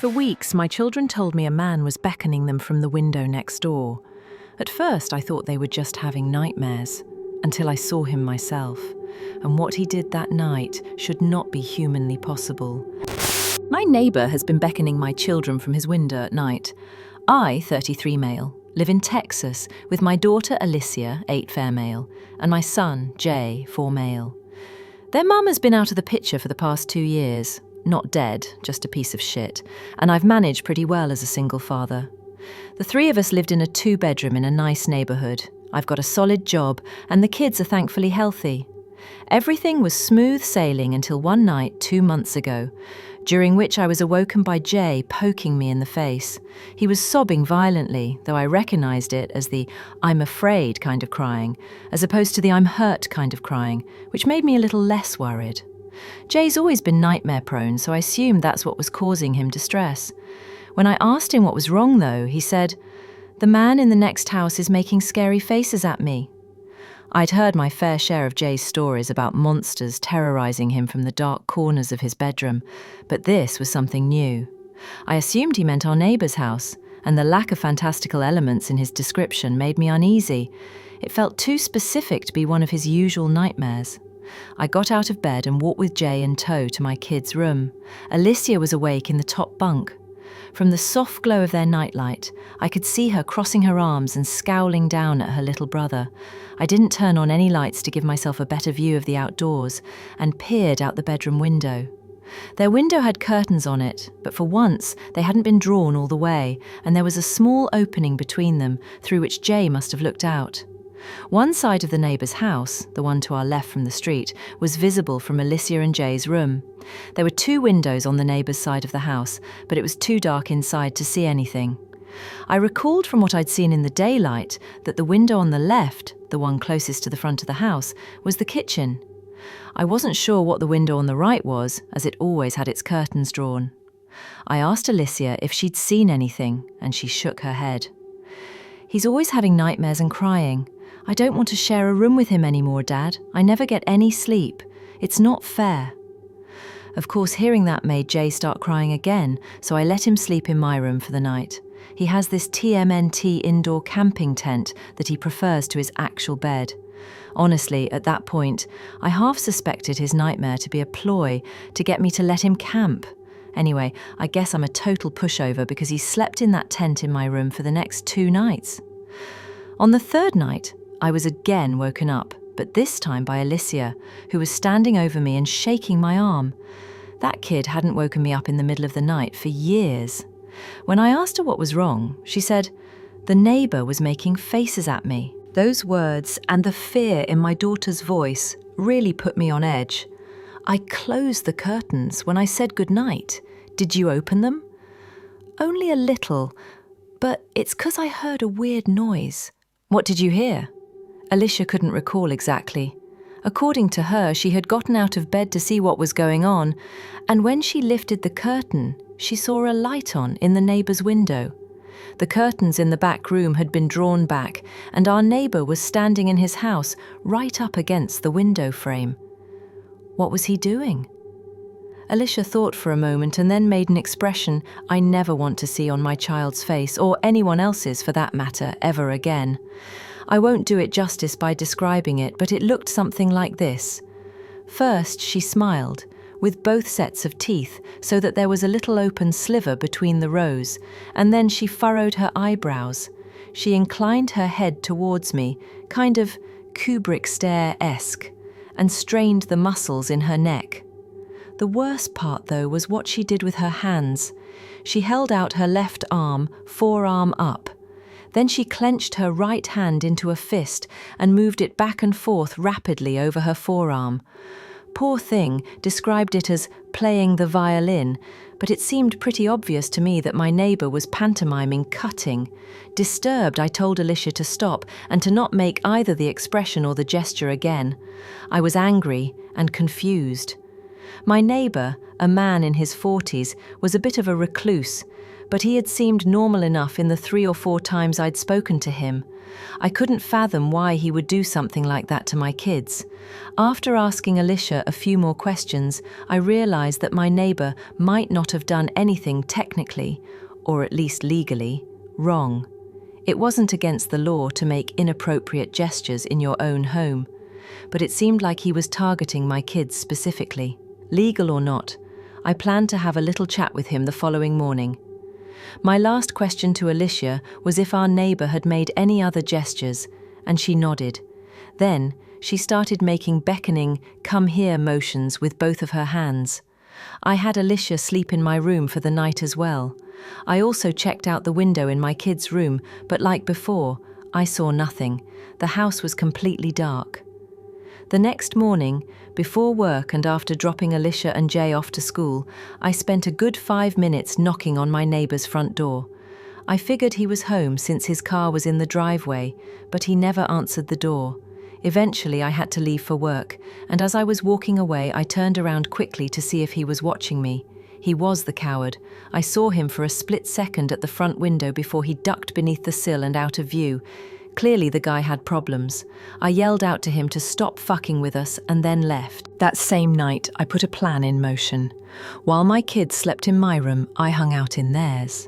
For weeks, my children told me a man was beckoning them from the window next door. At first, I thought they were just having nightmares, until I saw him myself. And what he did that night should not be humanly possible. My neighbour has been beckoning my children from his window at night. I, 33 male, live in Texas with my daughter Alicia, 8 female, and my son, Jay, 4 male. Their mum has been out of the picture for the past 2 years. Not dead, just a piece of shit, and I've managed pretty well as a single father. The 3 of us lived in a 2-bedroom in a nice neighbourhood. I've got a solid job, and the kids are thankfully healthy. Everything was smooth sailing until one night 2 months ago, during which I was awoken by Jay poking me in the face. He was sobbing violently, though I recognised it as the "I'm afraid" kind of crying, as opposed to the "I'm hurt" kind of crying, which made me a little less worried. Jay's always been nightmare-prone, so I assumed that's what was causing him distress. When I asked him what was wrong, though, he said, "The man in the next house is making scary faces at me." I'd heard my fair share of Jay's stories about monsters terrorising him from the dark corners of his bedroom, but this was something new. I assumed he meant our neighbour's house, and the lack of fantastical elements in his description made me uneasy. It felt too specific to be one of his usual nightmares. I got out of bed and walked with Jay in tow to my kids' room. Alicia was awake in the top bunk. From the soft glow of their nightlight, I could see her crossing her arms and scowling down at her little brother. I didn't turn on any lights to give myself a better view of the outdoors and peered out the bedroom window. Their window had curtains on it, but for once they hadn't been drawn all the way, and there was a small opening between them through which Jay must have looked out. One side of the neighbour's house, the one to our left from the street, was visible from Alicia and Jay's room. There were 2 windows on the neighbour's side of the house, but it was too dark inside to see anything. I recalled from what I'd seen in the daylight that the window on the left, the one closest to the front of the house, was the kitchen. I wasn't sure what the window on the right was, as it always had its curtains drawn. I asked Alicia if she'd seen anything, and she shook her head. "He's always having nightmares and crying. I don't want to share a room with him anymore, Dad. I never get any sleep. It's not fair." Of course, hearing that made Jay start crying again, so I let him sleep in my room for the night. He has this TMNT indoor camping tent that he prefers to his actual bed. Honestly, at that point, I half suspected his nightmare to be a ploy to get me to let him camp. Anyway, I guess I'm a total pushover because he slept in that tent in my room for the next 2 nights. On the 3rd night, I was again woken up, but this time by Alicia, who was standing over me and shaking my arm. That kid hadn't woken me up in the middle of the night for years. When I asked her what was wrong, she said, "The neighbour was making faces at me." Those words and the fear in my daughter's voice really put me on edge. "I closed the curtains when I said goodnight. Did you open them?" "Only a little, but it's 'cause I heard a weird noise." "What did you hear?" Alicia couldn't recall exactly. According to her, she had gotten out of bed to see what was going on, and when she lifted the curtain, she saw a light on in the neighbour's window. The curtains in the back room had been drawn back, and our neighbour was standing in his house right up against the window frame. What was he doing? Alicia thought for a moment and then made an expression I never want to see on my child's face, or anyone else's for that matter, ever again. I won't do it justice by describing it, but it looked something like this. First, she smiled, with both sets of teeth, so that there was a little open sliver between the rows, and then she furrowed her eyebrows. She inclined her head towards me, kind of Kubrick stare-esque, and strained the muscles in her neck. The worst part, though, was what she did with her hands. She held out her left arm, forearm up. Then she clenched her right hand into a fist and moved it back and forth rapidly over her forearm. Poor thing described it as playing the violin, but it seemed pretty obvious to me that my neighbour was pantomiming cutting. Disturbed, I told Alicia to stop and to not make either the expression or the gesture again. I was angry and confused. My neighbour, a man in his 40s, was a bit of a recluse, but he had seemed normal enough in the 3 or 4 times I'd spoken to him. I couldn't fathom why he would do something like that to my kids. After asking Alicia a few more questions, I realized that my neighbor might not have done anything technically, or at least legally, wrong. It wasn't against the law to make inappropriate gestures in your own home, but it seemed like he was targeting my kids specifically. Legal or not, I planned to have a little chat with him the following morning. My last question to Alicia was if our neighbor had made any other gestures, and she nodded. Then she started making beckoning, come here motions with both of her hands. I had Alicia sleep in my room for the night as well. I also checked out the window in my kids' room, but like before, I saw nothing. The house was completely dark. The next morning, before work and after dropping Alicia and Jay off to school, I spent a good 5 minutes knocking on my neighbor's front door. I figured he was home since his car was in the driveway, but he never answered the door. Eventually, I had to leave for work, and as I was walking away, I turned around quickly to see if he was watching me. He was the coward. I saw him for a split second at the front window before he ducked beneath the sill and out of view. Clearly the guy had problems. I yelled out to him to stop fucking with us and then left. That same night, I put a plan in motion. While my kids slept in my room, I hung out in theirs.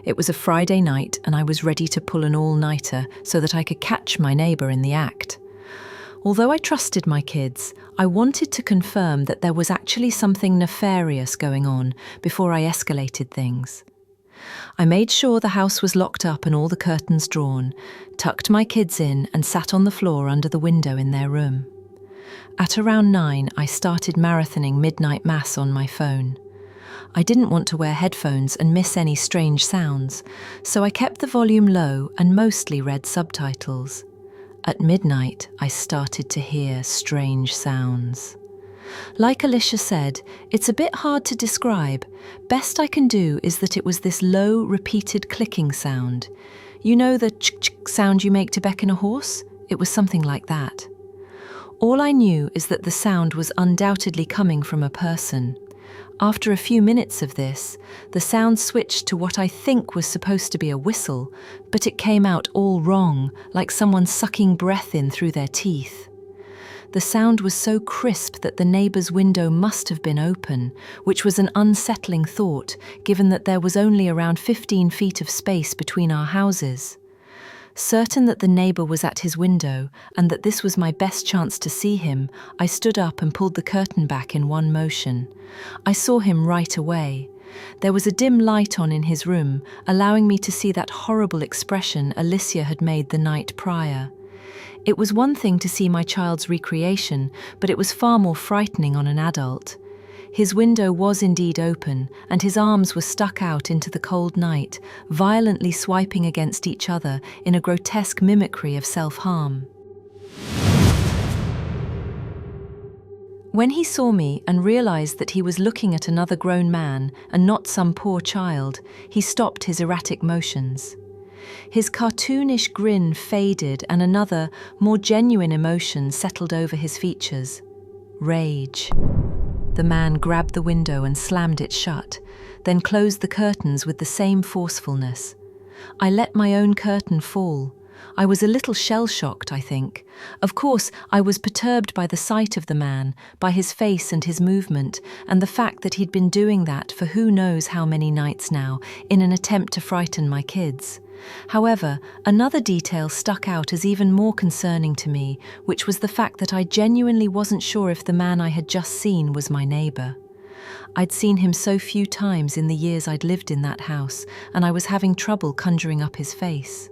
It was a Friday night and I was ready to pull an all-nighter so that I could catch my neighbor in the act. Although I trusted my kids, I wanted to confirm that there was actually something nefarious going on before I escalated things. I made sure the house was locked up and all the curtains drawn, tucked my kids in and sat on the floor under the window in their room. At around 9, I started marathoning midnight mass on my phone. I didn't want to wear headphones and miss any strange sounds, so I kept the volume low and mostly read subtitles. At midnight, I started to hear strange sounds. Like Alicia said, it's a bit hard to describe. Best I can do is that it was this low, repeated clicking sound. You know the ch-ch sound you make to beckon a horse? It was something like that. All I knew is that the sound was undoubtedly coming from a person. After a few minutes of this, the sound switched to what I think was supposed to be a whistle, but it came out all wrong, like someone sucking breath in through their teeth. The sound was so crisp that the neighbor's window must have been open, which was an unsettling thought, given that there was only around 15 feet of space between our houses. Certain that the neighbor was at his window, and that this was my best chance to see him, I stood up and pulled the curtain back in one motion. I saw him right away. There was a dim light on in his room, allowing me to see that horrible expression Alicia had made the night prior. It was one thing to see my child's recreation, but it was far more frightening on an adult. His window was indeed open, and his arms were stuck out into the cold night, violently swiping against each other in a grotesque mimicry of self-harm. When he saw me and realized that he was looking at another grown man and not some poor child, he stopped his erratic motions. His cartoonish grin faded and another, more genuine emotion settled over his features. Rage. The man grabbed the window and slammed it shut, then closed the curtains with the same forcefulness. I let my own curtain fall. I was a little shell-shocked, I think. Of course, I was perturbed by the sight of the man, by his face and his movement, and the fact that he'd been doing that for who knows how many nights now, in an attempt to frighten my kids. However, another detail stuck out as even more concerning to me, which was the fact that I genuinely wasn't sure if the man I had just seen was my neighbor. I'd seen him so few times in the years I'd lived in that house, and I was having trouble conjuring up his face.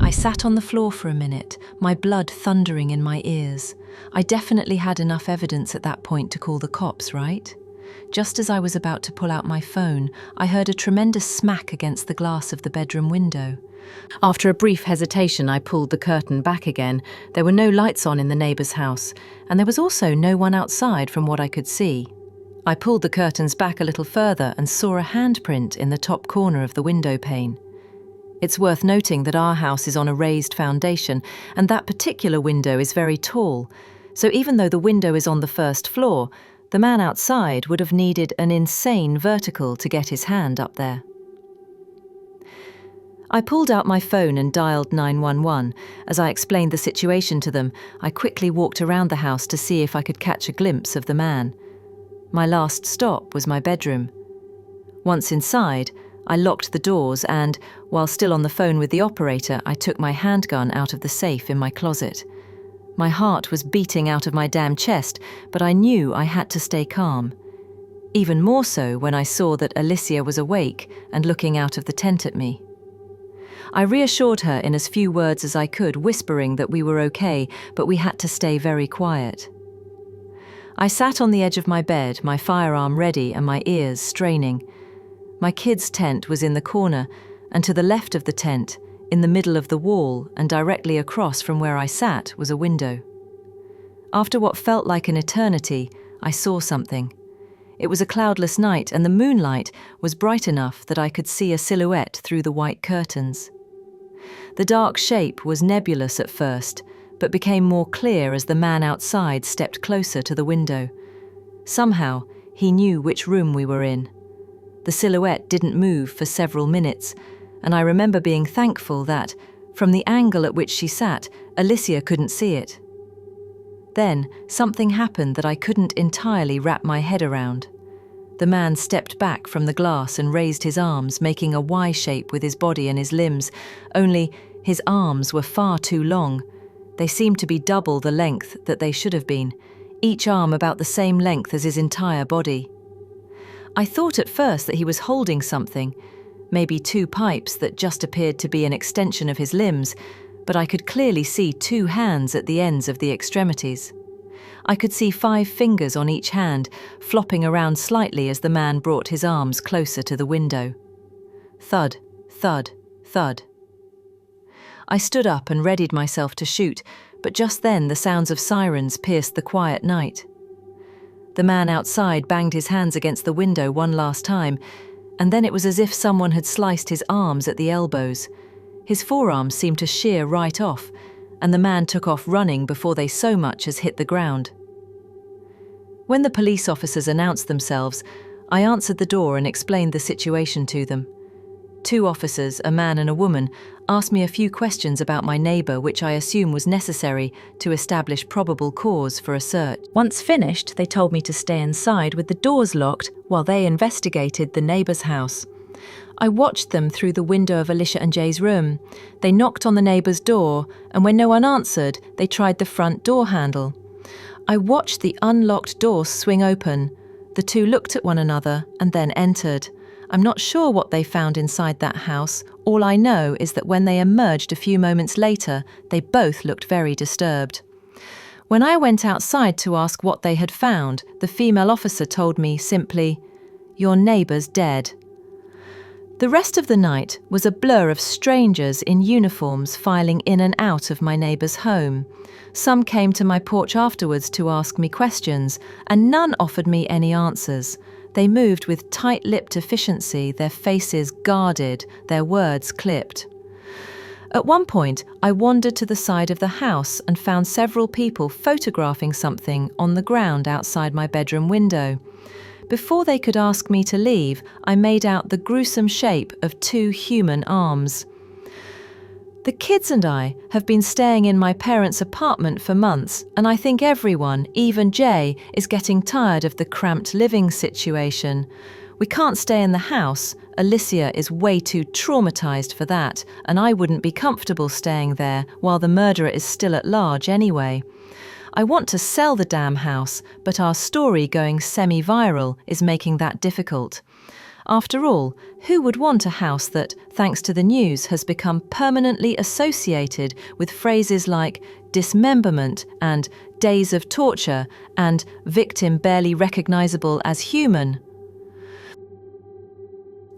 I sat on the floor for a minute, my blood thundering in my ears. I definitely had enough evidence at that point to call the cops, right? Just as I was about to pull out my phone, I heard a tremendous smack against the glass of the bedroom window. After a brief hesitation, I pulled the curtain back again. There were no lights on in the neighbor's house, and there was also no one outside from what I could see. I pulled the curtains back a little further and saw a handprint in the top corner of the window pane. It's worth noting that our house is on a raised foundation, and that particular window is very tall. So even though the window is on the first floor, The man outside would have needed an insane vertical to get his hand up there. I pulled out my phone and dialed 911. As I explained the situation to them, I quickly walked around the house to see if I could catch a glimpse of the man. My last stop was my bedroom. Once inside, I locked the doors and, while still on the phone with the operator, I took my handgun out of the safe in my closet. My heart was beating out of my damn chest, but I knew I had to stay calm. Even more so when I saw that Alicia was awake and looking out of the tent at me. I reassured her in as few words as I could, whispering that we were okay, but we had to stay very quiet. I sat on the edge of my bed, my firearm ready and my ears straining. My kids' tent was in the corner, and to the left of the tent, in the middle of the wall and directly across from where I sat, was a window. After what felt like an eternity, I saw something. It was a cloudless night, and the moonlight was bright enough that I could see a silhouette through the white curtains. The dark shape was nebulous at first, but became more clear as the man outside stepped closer to the window. Somehow, he knew which room we were in. The silhouette didn't move for several minutes, and I remember being thankful that, from the angle at which she sat, Alicia couldn't see it. Then, something happened that I couldn't entirely wrap my head around. The man stepped back from the glass and raised his arms, making a Y shape with his body and his limbs, only his arms were far too long. They seemed to be double the length that they should have been, each arm about the same length as his entire body. I thought at first that he was holding something, maybe two pipes that just appeared to be an extension of his limbs, but I could clearly see two hands at the ends of the extremities. I could see 5 fingers on each hand, flopping around slightly as the man brought his arms closer to the window. Thud, thud, thud. I stood up and readied myself to shoot, but just then the sounds of sirens pierced the quiet night. The man outside banged his hands against the window one last time, and then it was as if someone had sliced his arms at the elbows. His forearms seemed to shear right off, and the man took off running before they so much as hit the ground. When the police officers announced themselves, I answered the door and explained the situation to them. 2 officers, a man and a woman, asked me a few questions about my neighbour, which I assume was necessary to establish probable cause for a search. Once finished, they told me to stay inside with the doors locked while they investigated the neighbour's house. I watched them through the window of Alicia and Jay's room. They knocked on the neighbour's door, and when no one answered, they tried the front door handle. I watched the unlocked door swing open. The 2 looked at one another and then entered. I'm not sure what they found inside that house. All I know is that when they emerged a few moments later, they both looked very disturbed. When I went outside to ask what they had found, the female officer told me simply, "Your neighbour's dead." The rest of the night was a blur of strangers in uniforms filing in and out of my neighbour's home. Some came to my porch afterwards to ask me questions, and none offered me any answers. They moved with tight-lipped efficiency, their faces guarded, their words clipped. At one point, I wandered to the side of the house and found several people photographing something on the ground outside my bedroom window. Before they could ask me to leave, I made out the gruesome shape of 2 human arms. The kids and I have been staying in my parents' apartment for months, and I think everyone, even Jay, is getting tired of the cramped living situation. We can't stay in the house. Alicia is way too traumatized for that, and I wouldn't be comfortable staying there while the murderer is still at large anyway. I want to sell the damn house, but our story going semi-viral is making that difficult. After all, who would want a house that, thanks to the news, has become permanently associated with phrases like dismemberment and days of torture and victim barely recognizable as human?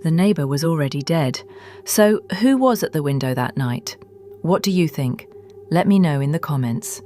The neighbour was already dead. So who was at the window that night? What do you think? Let me know in the comments.